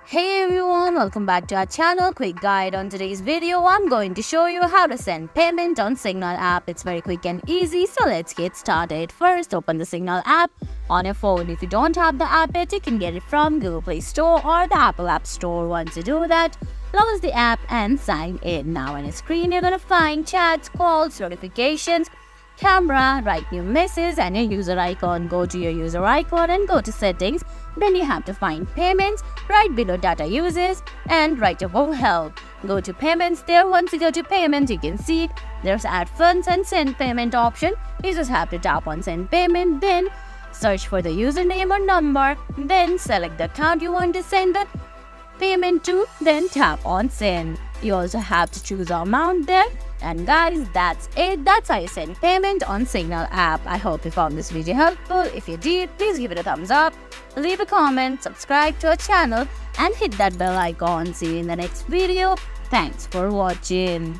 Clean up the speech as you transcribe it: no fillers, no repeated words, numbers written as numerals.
Hey everyone, welcome back to our channel. Quick guide. On today's video, I'm going to show you how to send payment on Signal app. It's very quick and easy, so let's get started. First, open the Signal app on your phone. If you don't have the app yet, you can get it from Google Play Store or the Apple App Store. Once you do that, close the app and sign in. Now on your screen, you're going to find chats, calls, notifications, camera, write new message and your user icon. Go to your user icon and go to settings. Then you have to find payments right below data uses and write about help. Go to payments there. Once you go to payments, you can see there's add funds and send payment option. You just have to tap on send payment, then search for the username or number, then select the account you want to send the payment to, then tap on send. You also have to choose the amount there. And guys, that's it. That's how you send payment on Signal app. I hope you found this video helpful. If you did, please give it a thumbs up, leave a comment, subscribe to our channel and hit that bell icon. See you in the next video. Thanks for watching.